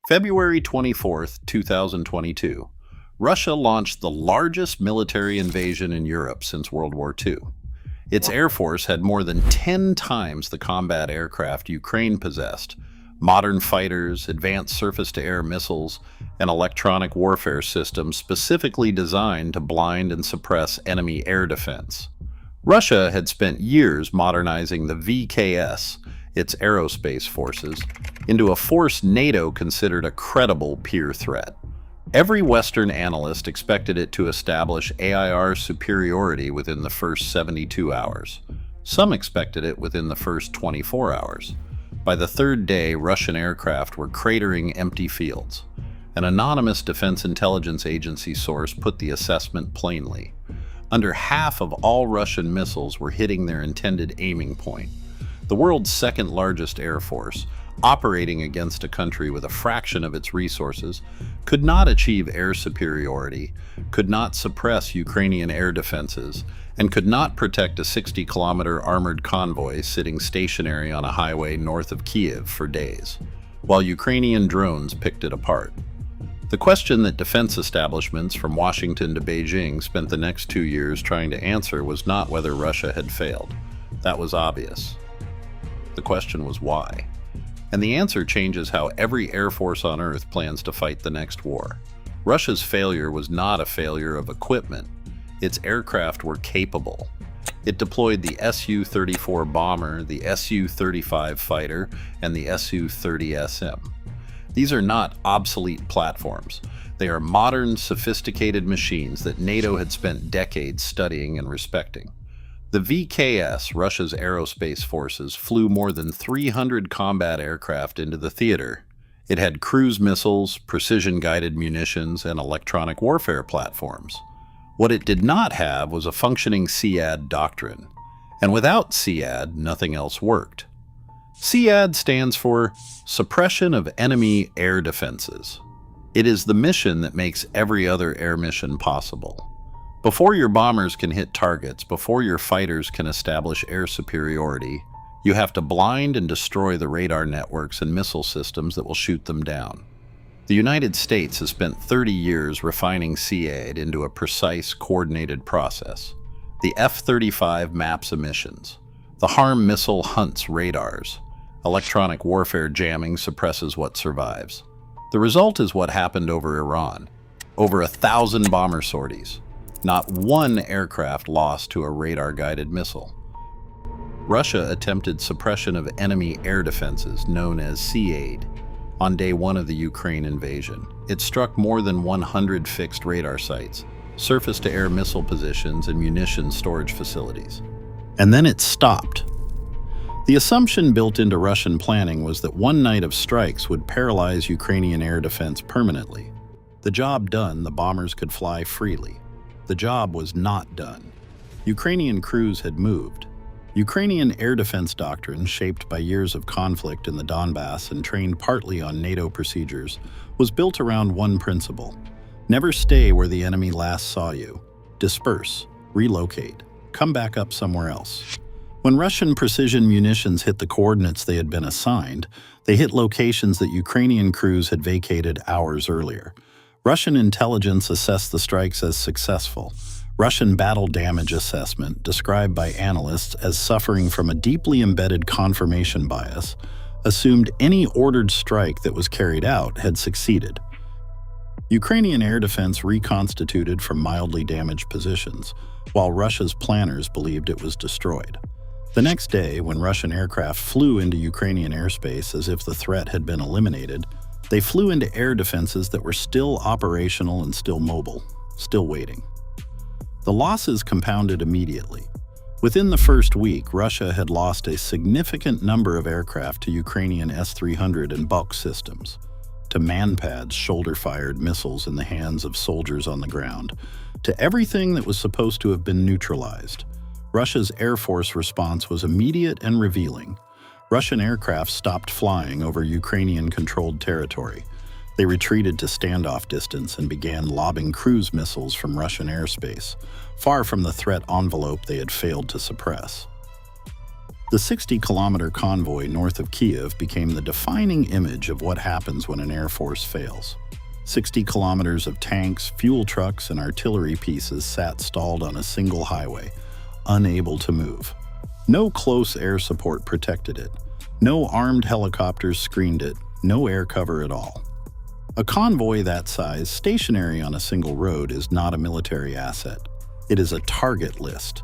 February 24th, 2022, Russia launched the largest military invasion in Europe since World War II. Its air force had more than 10 times the combat aircraft Ukraine possessed, modern fighters, advanced surface-to-air missiles, and electronic warfare systems specifically designed to blind and suppress enemy air defense. Russia had spent years modernizing the VKS, its aerospace forces, into a force NATO considered a credible peer threat. Every Western analyst expected it to establish AIR superiority within the first 72 hours. Some expected it within the first 24 hours. By the third day, Russian aircraft were cratering empty fields. An anonymous Defense Intelligence Agency source put the assessment plainly. Under half of all Russian missiles were hitting their intended aiming point. The world's second largest air force, operating against a country with a fraction of its resources, could not achieve air superiority, could not suppress Ukrainian air defenses, and could not protect a 60-kilometer armored convoy sitting stationary on a highway north of Kyiv for days, while Ukrainian drones picked it apart. The question that defense establishments from Washington to Beijing spent the next 2 years trying to answer was not whether Russia had failed. That was obvious. The question was why. And the answer changes how every air force on Earth plans to fight the next war. Russia's failure was not a failure of equipment. Its aircraft were capable. It deployed the Su-34 bomber, the Su-35 fighter, and the Su-30SM. These are not obsolete platforms. They are modern, sophisticated machines that NATO had spent decades studying and respecting. The VKS, Russia's aerospace forces, flew more than 300 combat aircraft into the theater. It had cruise missiles, precision-guided munitions, and electronic warfare platforms. What it did not have was a functioning SEAD doctrine. And without SEAD, nothing else worked. SEAD stands for Suppression of Enemy Air Defenses. It is the mission that makes every other air mission possible. Before your bombers can hit targets, before your fighters can establish air superiority, you have to blind and destroy the radar networks and missile systems that will shoot them down. The United States has spent 30 years refining SEAD into a precise, coordinated process. The F-35 maps emissions. The HARM missile hunts radars. Electronic warfare jamming suppresses what survives. The result is what happened over Iran. Over 1,000 bomber sorties. Not one aircraft lost to a radar-guided missile. Russia attempted suppression of enemy air defenses, known as SEAD, on day one of the Ukraine invasion. It struck more than 100 fixed radar sites, surface-to-air missile positions, and munitions storage facilities. And then it stopped. The assumption built into Russian planning was that one night of strikes would paralyze Ukrainian air defense permanently. The job done, the bombers could fly freely. The job was not done. Ukrainian crews had moved. Ukrainian air defense doctrine, shaped by years of conflict in the Donbass and trained partly on NATO procedures, was built around one principle. Never stay where the enemy last saw you. Disperse, relocate, come back up somewhere else. When Russian precision munitions hit the coordinates they had been assigned, they hit locations that Ukrainian crews had vacated hours earlier. Russian intelligence assessed the strikes as successful. Russian battle damage assessment, described by analysts as suffering from a deeply embedded confirmation bias, assumed any ordered strike that was carried out had succeeded. Ukrainian air defense reconstituted from mildly damaged positions, while Russia's planners believed it was destroyed. The next day, when Russian aircraft flew into Ukrainian airspace as if the threat had been eliminated, they flew into air defenses that were still operational and still mobile, still waiting. The losses compounded immediately. Within the first week, Russia had lost a significant number of aircraft to Ukrainian S-300 and bulk systems, to manpads, shoulder-fired missiles in the hands of soldiers on the ground, to everything that was supposed to have been neutralized. Russia's Air Force response was immediate and revealing. Russian aircraft stopped flying over Ukrainian-controlled territory. They retreated to standoff distance and began lobbing cruise missiles from Russian airspace, far from the threat envelope they had failed to suppress. The 60-kilometer convoy north of Kyiv became the defining image of what happens when an air force fails. 60 kilometers of tanks, fuel trucks, and artillery pieces sat stalled on a single highway, unable to move. No close air support protected it. No armed helicopters screened it. No air cover at all. A convoy that size, stationary on a single road, is not a military asset. It is a target list.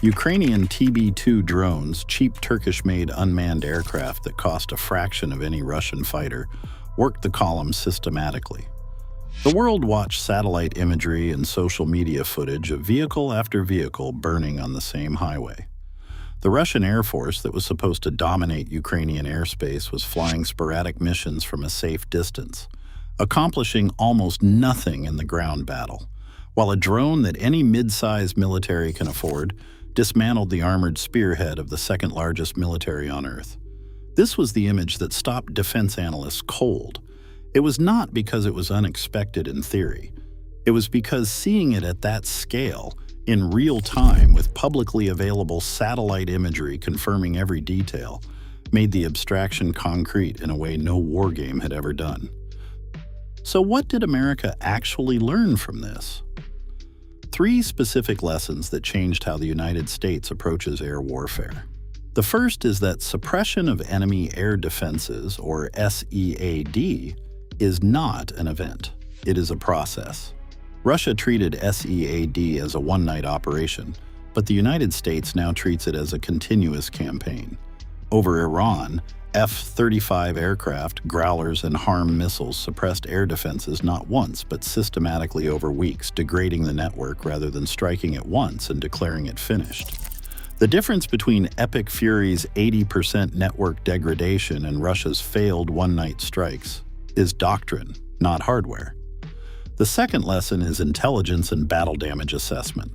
Ukrainian TB2 drones, cheap Turkish-made unmanned aircraft that cost a fraction of any Russian fighter, worked the column systematically. The world watched satellite imagery and social media footage of vehicle after vehicle burning on the same highway. The Russian Air Force that was supposed to dominate Ukrainian airspace was flying sporadic missions from a safe distance, accomplishing almost nothing in the ground battle, while a drone that any mid-sized military can afford dismantled the armored spearhead of the second-largest military on Earth. This was the image that stopped defense analysts cold. It was not because it was unexpected in theory. It was because seeing it at that scale, in real time with publicly available satellite imagery confirming every detail, made the abstraction concrete in a way no war game had ever done. So what did America actually learn from this? 3 specific lessons that changed how the United States approaches air warfare. The first is that suppression of enemy air defenses, or SEAD, is not an event. It is a process. Russia treated SEAD as a one-night operation, but the United States now treats it as a continuous campaign. Over Iran, F-35 aircraft, Growlers, and HARM missiles suppressed air defenses not once but systematically over weeks, degrading the network rather than striking it once and declaring it finished. The difference between Epic Fury's 80% network degradation and Russia's failed one-night strikes is doctrine, not hardware. The second lesson is intelligence and battle damage assessment.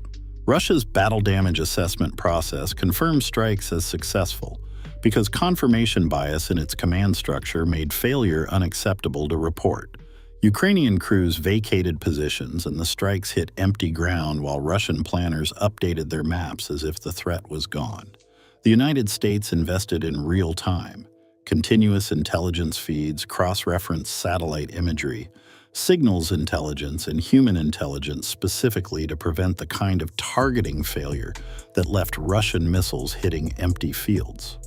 Russia's battle damage assessment process confirms strikes as successful because confirmation bias in its command structure made failure unacceptable to report. Ukrainian crews vacated positions and the strikes hit empty ground while Russian planners updated their maps as if the threat was gone. The United States invested in real time, continuous intelligence feeds, cross-reference satellite imagery, signals intelligence, and human intelligence specifically to prevent the kind of targeting failure that left Russian missiles hitting empty fields.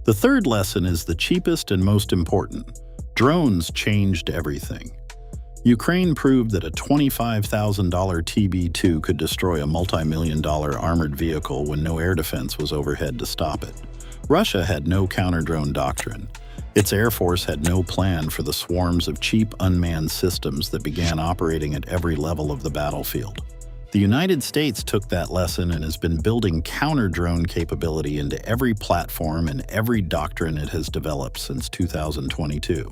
The third lesson is the cheapest and most important. Drones changed everything. Ukraine proved that a $25,000 TB2 could destroy a multi-million-dollar armored vehicle when no air defense was overhead to stop it. Russia had no counter-drone doctrine. Its air force had no plan for the swarms of cheap unmanned systems that began operating at every level of the battlefield. The United States took that lesson and has been building counter-drone capability into every platform and every doctrine it has developed since 2022.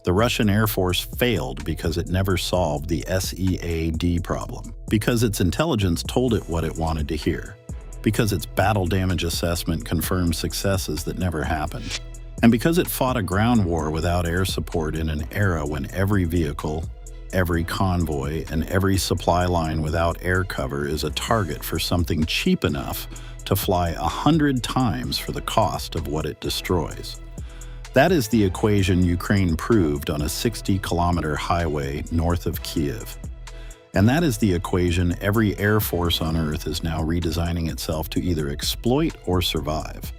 The Russian Air Force failed because it never solved the SEAD problem, because its intelligence told it what it wanted to hear, because its battle damage assessment confirmed successes that never happened, and because it fought a ground war without air support in an era when every vehicle, every convoy, and every supply line without air cover is a target for something cheap enough to fly 100 times for the cost of what it destroys. That is the equation Ukraine proved on a 60-kilometer highway north of Kyiv. And that is the equation every air force on Earth is now redesigning itself to either exploit or survive.